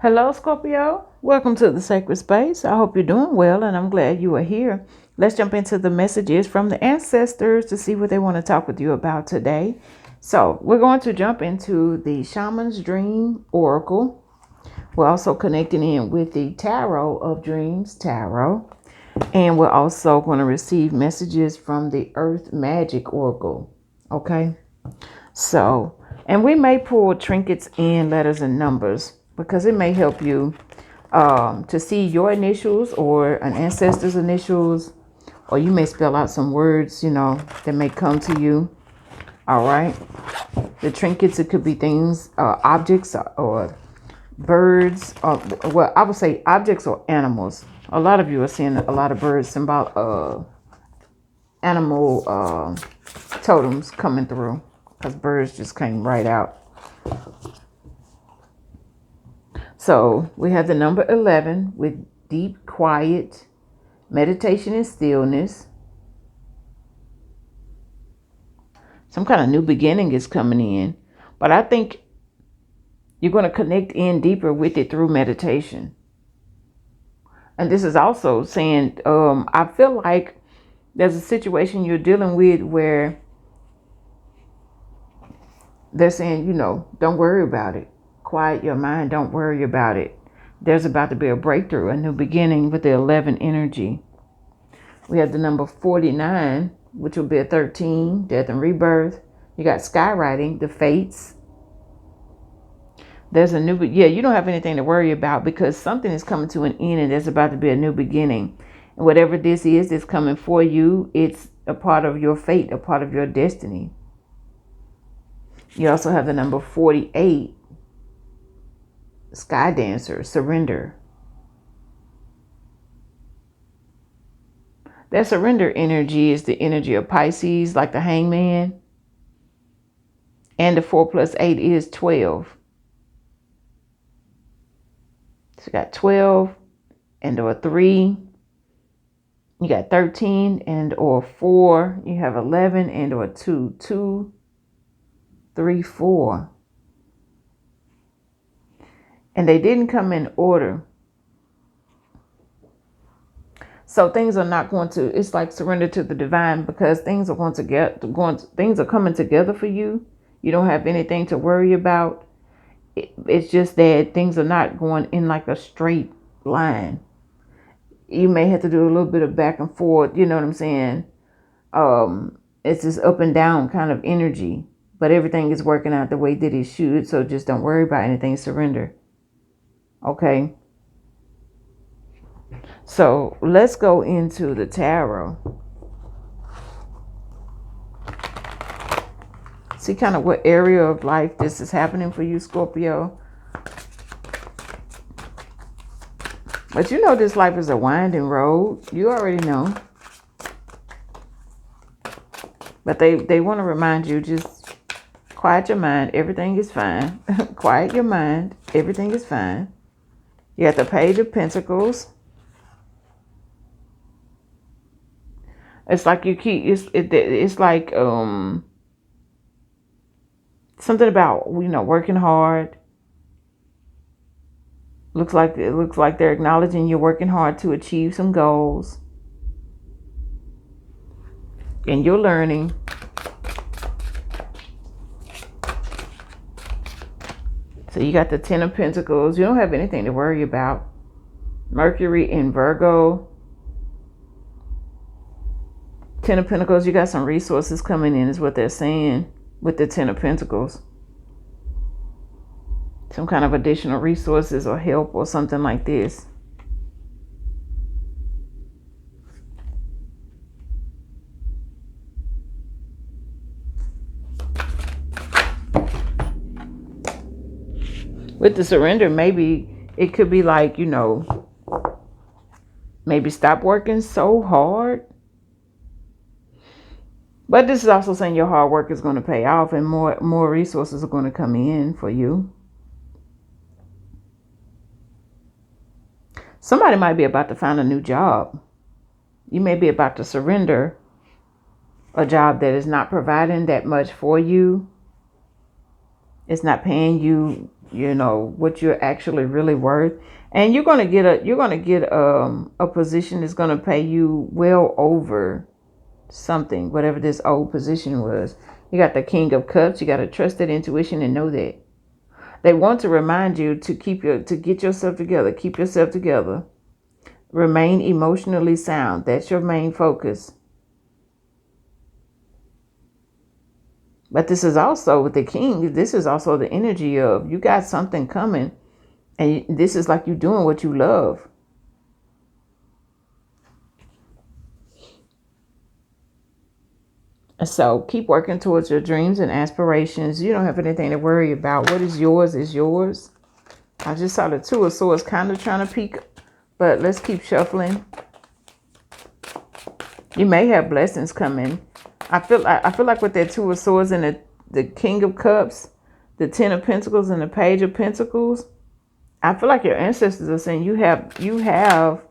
Hello, Scorpio. Welcome to the sacred space. I hope you're doing well, and I'm glad you are here. Let's jump into the messages from the ancestors to see what they want to talk with you about today. So, we're going to jump into the Shaman's Dream Oracle. We're also connecting in with the Tarot of Dreams Tarot. And we're also going to receive messages from the Earth Magic Oracle. Okay? So, and we may pull trinkets and letters and numbers because it may help you to see your initials or an ancestor's initials, or you may spell out some words, that may come to you. All right. The trinkets, it could be things, objects, or birds, well, I would say objects or animals. A lot of you are seeing a lot of birds, animal totems coming through because birds just came right out. So we have the number 11 with deep, quiet, meditation and stillness. Some kind of new beginning is coming in. But I think you're going to connect in deeper with it through meditation. And this is also saying, I feel like there's a situation you're dealing with where they're saying, don't worry about it. Quiet your mind. Don't worry about it. There's about to be a breakthrough, a new beginning with the 11 energy. We have the number 49, which will be a 13, death and rebirth. You got skywriting, the fates. There's a new, you don't have anything to worry about because something is coming to an end and there's about to be a new beginning. And whatever this is that's coming for you, it's a part of your fate, a part of your destiny. You also have the number 48, sky dancer, surrender. That surrender energy is the energy of Pisces, like the hangman. And the 4 plus 8 is 12. So you got 12 and or 3. You got 13 and or 4. You have 11 and or 2. 2, 3, 4. And they didn't come in order. So things are not going to, it's like surrender to the divine because things are things are coming together for you. You don't have anything to worry about. It's just that things are not going in like a straight line. You may have to do a little bit of back and forth, you know what I'm saying? It's this up and down kind of energy, but everything is working out the way that it should. So just don't worry about anything, surrender. Okay. So let's go into the tarot. See kind of what area of life this is happening for you, Scorpio. But this life is a winding road. You already know. But they want to remind you, just quiet your mind. Everything is fine. Quiet your mind. Everything is fine. You got the Page of Pentacles. It's like you keep, it's like something about, working hard. It looks like they're acknowledging you're working hard to achieve some goals. And you're learning. So you got the 10 of Pentacles. You don't have anything to worry about. Mercury in Virgo. 10 of Pentacles, you got some resources coming in is what they're saying with the 10 of Pentacles. Some kind of additional resources or help or something like this. With the surrender, maybe it could be like, maybe stop working so hard. But this is also saying your hard work is going to pay off and more resources are going to come in for you. Somebody might be about to find a new job. You may be about to surrender a job that is not providing that much for you. It's not paying you what you're actually really worth. And you're gonna get a position that's gonna pay you well over something, whatever this old position was. You got the King of Cups. You got to trust that intuition and know that. They want to remind you to get yourself together. Keep yourself together. Remain emotionally sound. That's your main focus. But this is also with the King. This is also the energy of you got something coming. And this is like you doing what you love. So keep working towards your dreams and aspirations. You don't have anything to worry about. What is yours is yours. I just saw the Two of Swords kind of trying to peek, but let's keep shuffling. You may have blessings coming. I feel like with that Two of Swords and the King of Cups, the Ten of Pentacles and the Page of Pentacles, I feel like your ancestors are saying you have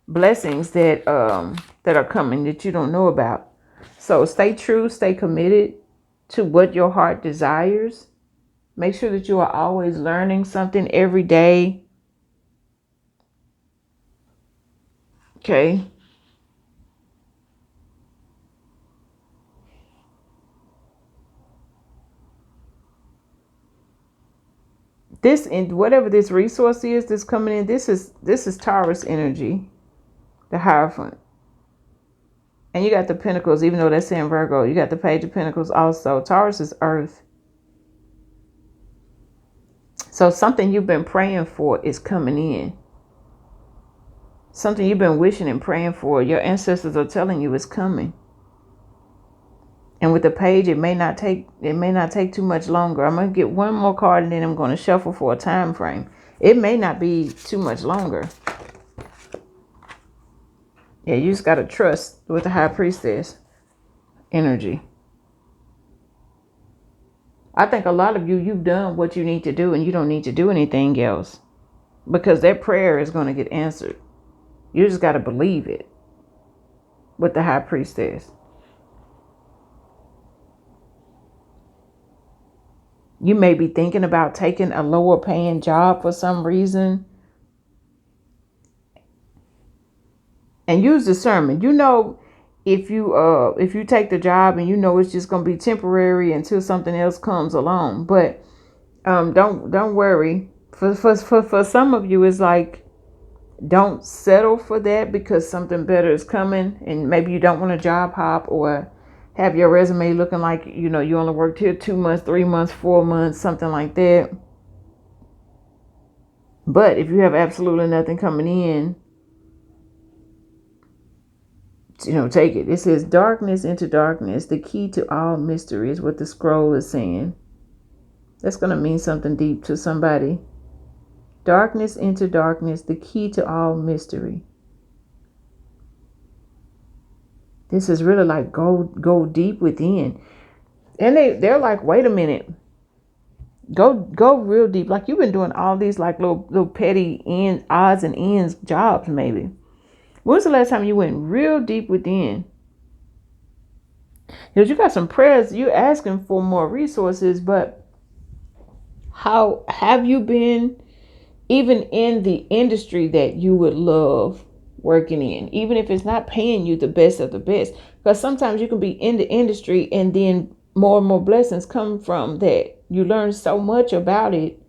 blessings that are coming that you don't know about. So stay true, stay committed to what your heart desires. Make sure that you are always learning something every day. Okay. This, and whatever this resource is that's coming in, this is Taurus energy, the Hierophant. And you got the Pentacles, even though that's in Virgo. You got the Page of Pentacles also. Taurus is Earth. So something you've been praying for is coming in. Something you've been wishing and praying for, your ancestors are telling you is coming. And with the Page, it may not take too much longer. I'm gonna get one more card and then I'm gonna shuffle for a time frame. It may not be too much longer. Yeah, you just gotta trust with the High Priestess energy. I think a lot of you've done what you need to do and you don't need to do anything else. Because that prayer is gonna get answered. You just gotta believe it with the High Priestess. You may be thinking about taking a lower paying job for some reason. And use discernment. If you take the job and it's just gonna be temporary until something else comes along. But don't worry. For some of you, it's like, don't settle for that because something better is coming, and maybe you don't want to job hop or have your resume looking like you only worked here 2 months, 3 months, 4 months, something like that. But if you have absolutely nothing coming in, take it. It says darkness into darkness, the key to all mystery is what the scroll is saying. That's going to mean something deep to somebody. Darkness into darkness, the key to all mystery. This is really like go deep within. And they're like, wait a minute. Go real deep. Like you've been doing all these like little petty odds and ends jobs maybe. When was the last time you went real deep within? Because you got some prayers, you're asking for more resources, but how have you been even in the industry that you would love working in, even if it's not paying you the best of the best? Because sometimes you can be in the industry and then more and more blessings come from that. You learn so much about it.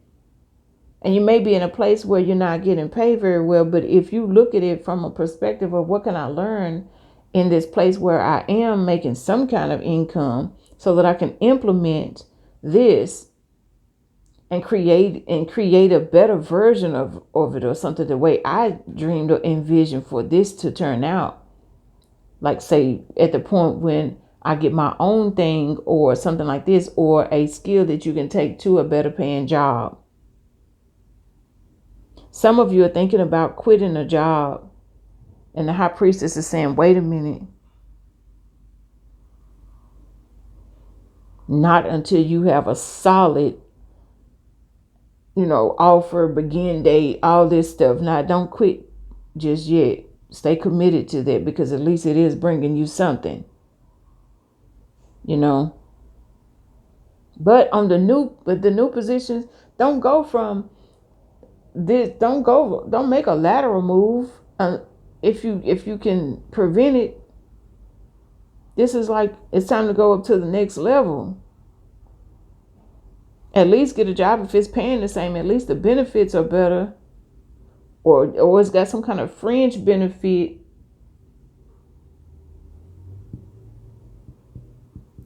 And you may be in a place where you're not getting paid very well, but if you look at it from a perspective of what can I learn in this place where I am making some kind of income so that I can implement this and create a better version of it, or something the way I dreamed or envisioned for this to turn out. Like say at the point when I get my own thing or something like this, or a skill that you can take to a better paying job. Some of you are thinking about quitting a job, and the High Priestess is saying, wait a minute. Not until you have a solid, offer, begin date, all this stuff. Now, don't quit just yet. Stay committed to that, because at least it is bringing you something, But on the new positions, Don't go from this. Don't make a lateral move. If you can prevent it, this is like it's time to go up to the next level. At least get a job if it's paying the same. At least the benefits are better, or it's got some kind of fringe benefit.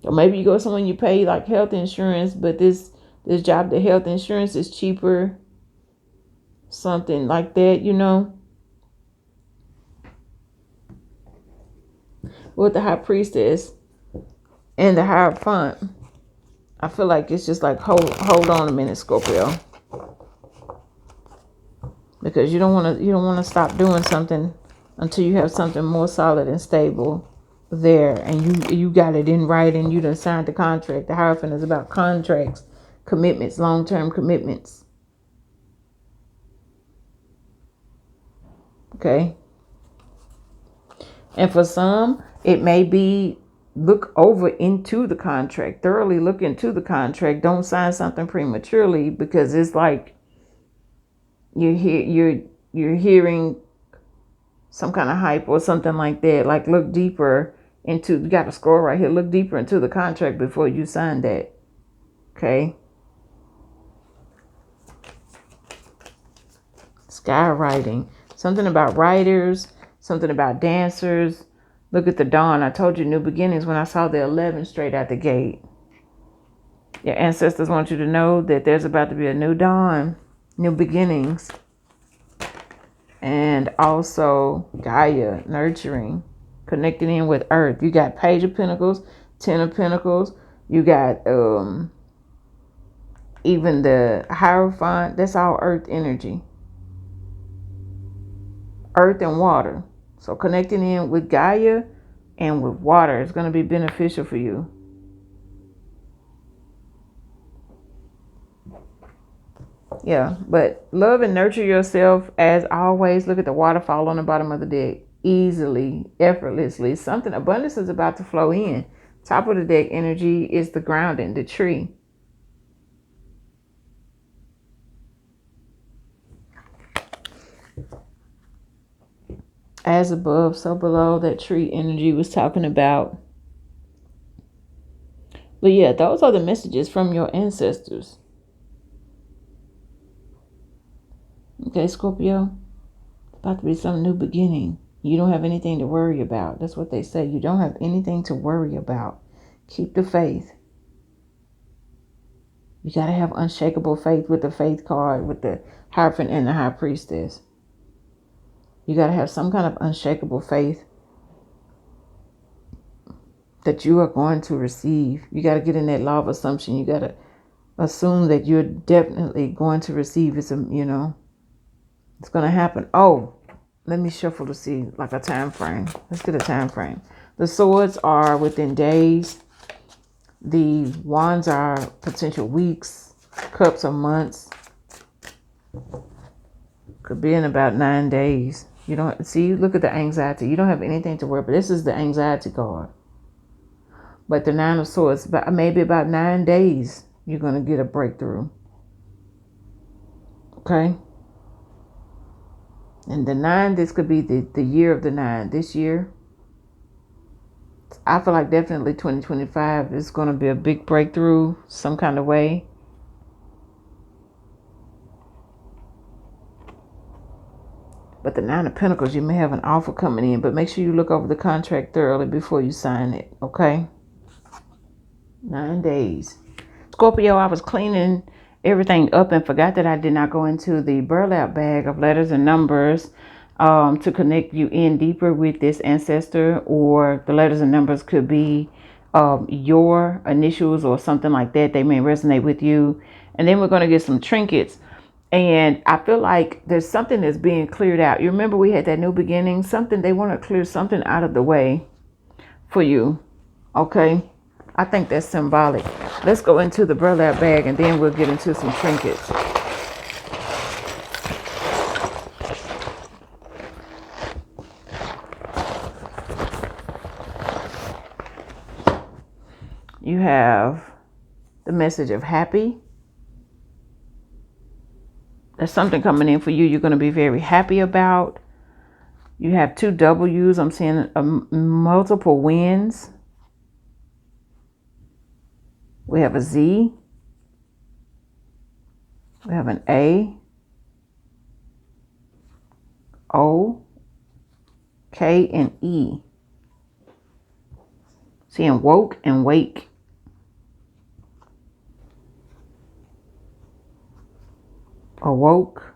Or maybe you go somewhere and you pay like health insurance, but this job, the health insurance is cheaper. Something like that, With the High Priestess and the Hierophant, I feel like it's just like hold on a minute, Scorpio, because you don't want to stop doing something until you have something more solid and stable there, and you got it in writing. You done signed the contract. The Hierophant is about contracts, commitments, long-term commitments. Okay. And for some, it may be look over into the contract, thoroughly look into the contract. Don't sign something prematurely, because it's like you're hearing some kind of hype or something like that. Like look deeper into, you got a scroll right here. Look deeper into the contract before you sign that. Okay. Skywriting. Something about writers, something about dancers. Look at the dawn. I told you new beginnings when I saw the 11 straight out the gate. Your ancestors want you to know that there's about to be a new dawn, new beginnings. And also Gaia, nurturing, connecting in with Earth. You got Page of Pentacles, Ten of Pentacles. You got even the Hierophant. That's all Earth energy. Earth and water. So connecting in with Gaia and with water is going to be beneficial for you. Yeah, but love and nurture yourself as always. Look at the waterfall on the bottom of the deck. Easily, effortlessly. Something, abundance is about to flow in. Top of the deck energy is the grounding, the tree. As above, so below, that tree energy was talking about. But yeah, those are the messages from your ancestors. Okay, Scorpio, it's about to be some new beginning. You don't have anything to worry about. That's what they say. You don't have anything to worry about. Keep the faith. You got to have unshakable faith with the faith card, with the Hierophant and the High Priestess. You got to have some kind of unshakable faith that you are going to receive. You got to get in that law of assumption. You got to assume that you're definitely going to receive. It's going to happen. Oh, let me shuffle to see like a time frame. Let's get a time frame. The swords are within days. The wands are potential weeks. Cups are months. Could be in about 9 days. You don't see, look at the anxiety. You don't have anything to worry about. This is the anxiety card. But the 9 of Swords, maybe about 9 days, you're going to get a breakthrough. Okay? And the 9, this could be the year of the 9. This year, I feel like definitely 2025 is going to be a big breakthrough some kind of way. But the 9 of Pentacles, you may have an offer coming in, but make sure you look over the contract thoroughly before you sign it. Okay? 9 days. Scorpio, I was cleaning everything up and forgot that I did not go into the burlap bag of letters and numbers to connect you in deeper with this ancestor, or the letters and numbers could be your initials or something like that. They may resonate with you. And then we're going to get some trinkets. And I feel like there's something that's being cleared out. You remember we had that new beginning, something, they want to clear something out of the way for you. Okay. I think that's symbolic. Let's go into the burlap bag and then we'll get into some trinkets. You have the message of happy. There's something coming in for you you're going to be very happy about. You have 2 W's. I'm seeing multiple wins. We have a Z. We have an A, O, K, and E. Seeing woke and wake. Awoke.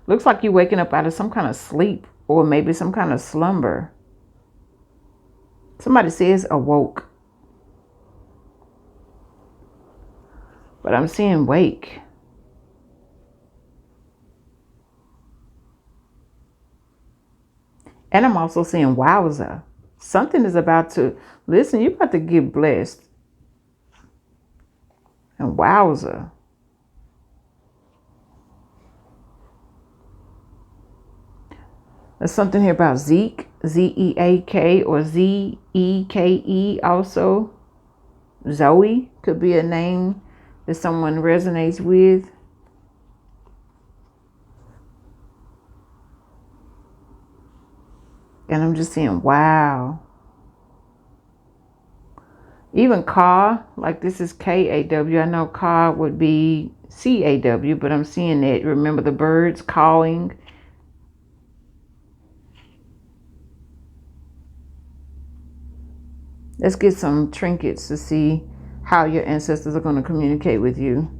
Looks like you're waking up out of some kind of sleep or maybe some kind of slumber. Somebody says awoke. But I'm seeing wake. And I'm also seeing wowza. Something is about to, listen, you're about to get blessed. And wowza. There's something here about Zeke, Z-E-A-K or Z-E-K-E also. Zoe could be a name that someone resonates with. And I'm just saying, wow. Even car, like this is K-A-W. I know car would be C-A-W, but I'm seeing that. Remember the birds calling. Let's get some trinkets to see how your ancestors are going to communicate with you.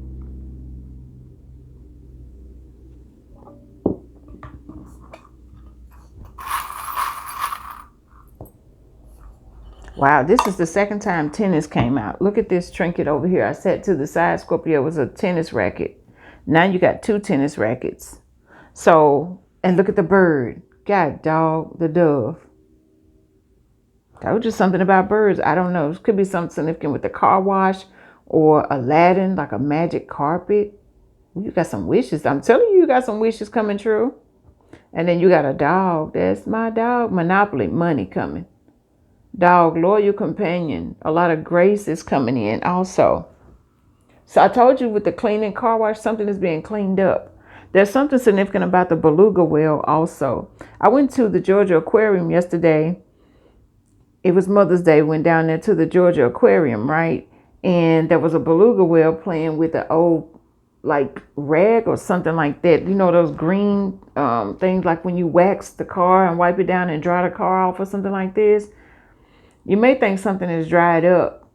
Wow, this is the second time tennis came out. Look at this trinket over here. I set to the side, Scorpio, was a tennis racket. Now you got 2 tennis rackets. So, and look at the bird. God, dog, the dove. That was just something about birds. I don't know. It could be something significant with the car wash or Aladdin, like a magic carpet. You got some wishes. I'm telling you, you got some wishes coming true. And then you got a dog. That's my dog. Monopoly, money coming. Dog, loyal companion. A lot of grace is coming in also. So I told you with the cleaning car wash, something is being cleaned up. There's something significant about the beluga whale also. I went to the Georgia Aquarium yesterday. It was Mother's Day. Went down there to the Georgia Aquarium, right? And there was a beluga whale playing with an old, like, rag or something like that. You know, those green things like when you wax the car and wipe it down and dry the car off or something like this. You may think something is dried up,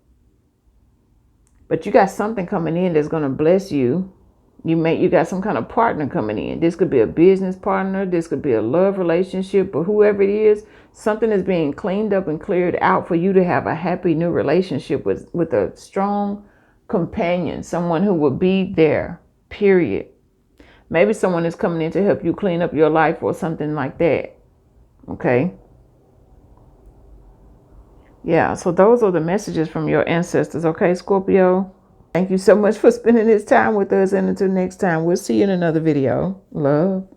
but you got something coming in that's going to bless you. You got some kind of partner coming in. This could be a business partner. This could be a love relationship, or whoever it is. Something is being cleaned up and cleared out for you to have a happy new relationship with a strong companion, someone who will be there, period. Maybe someone is coming in to help you clean up your life or something like that. Okay. Yeah, so those are the messages from your ancestors, okay, Scorpio? Thank you so much for spending this time with us, and until next time, we'll see you in another video. Love.